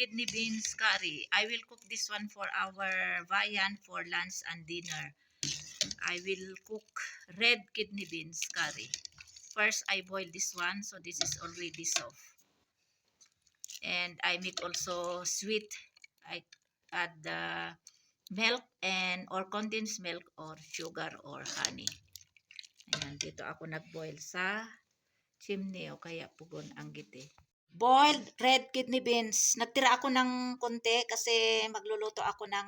kidney beans curry. I will cook this one for our viand for lunch and dinner. I will cook red kidney beans curry. First, I boil this one, so this is already soft. And I make also sweet. I add the milk and or condensed milk or sugar or honey. Ayan, dito ako nag-boil sa chimney o kaya pugon ang giti. Boiled red kidney beans. Nagtira ako ng konti kasi magluluto ako ng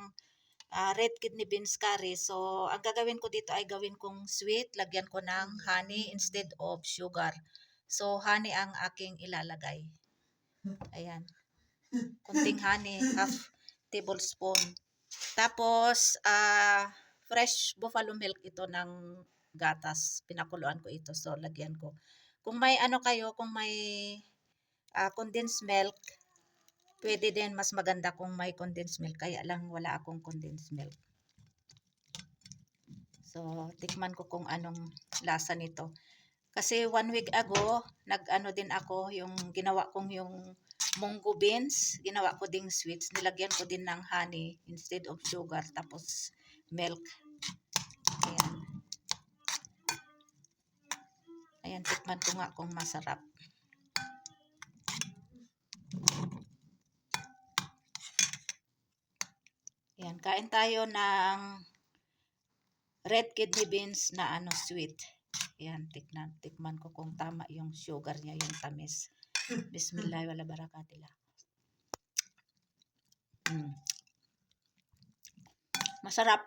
red kidney beans curry. So, ang gagawin ko dito ay gawin kong sweet. Lagyan ko ng honey instead of sugar. So, honey ang aking ilalagay. Ayan. Kunting honey, half tablespoon. Tapos, fresh buffalo milk ito ng gatas. Pinakuluan ko ito. So, lagyan ko. Kung may ano kayo, kung may condensed milk, pwede din mas maganda kung may condensed milk. Kaya lang wala akong condensed milk. So, tikman ko kung anong lasa nito. Kasi 1 week ago, nag-ano din ako, yung ginawa kong yung munggo beans, ginawa ko ding sweets. Nilagyan ko din ng honey instead of sugar, tapos milk. Ayan. Ayan, tikman ko nga kung masarap. Ayan, kain tayo ng red kidney beans na sweet. Ayan, tikman ko kung tama yung sugar niya, yung tamis. Bismillah wala barakatila. Masarap.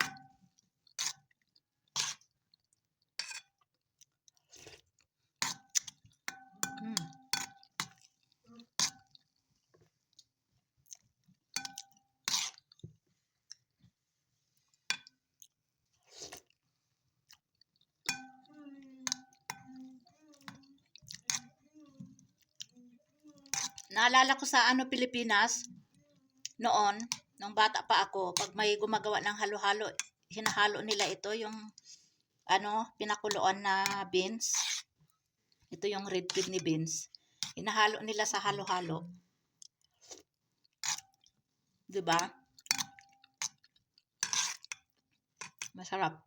Naalala ko sa Pilipinas, noon, nung bata pa ako, pag may gumagawa ng halo-halo, hinahalo nila ito, yung pinakuluan na beans. Ito yung red kidney beans. Hinahalo nila sa halo-halo. Diba? Masarap.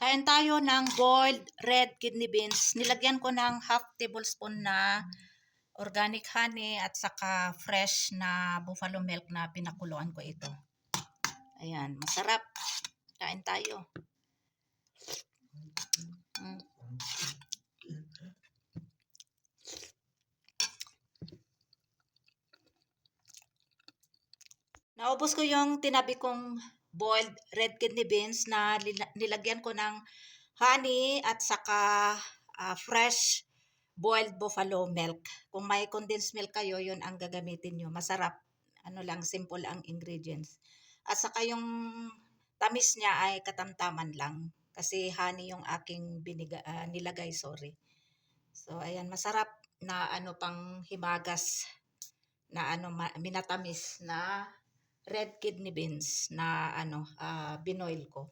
Kain tayo ng boiled red kidney beans. Nilagyan ko ng half tablespoon na organic honey at saka fresh na buffalo milk na pinakuluan ko ito. Ayan, masarap. Kain tayo. Naubos ko yung tinabi kong boiled red kidney beans na nilagyan ko ng honey at saka fresh boiled buffalo milk. Kung may condensed milk kayo, yun ang gagamitin nyo. Masarap. Lang, simple ang ingredients. At saka yung tamis niya ay katamtaman lang. Kasi honey yung aking nilagay, sorry. So, ayan, masarap na pang himagas na minatamis na red kidney beans na binoil ko.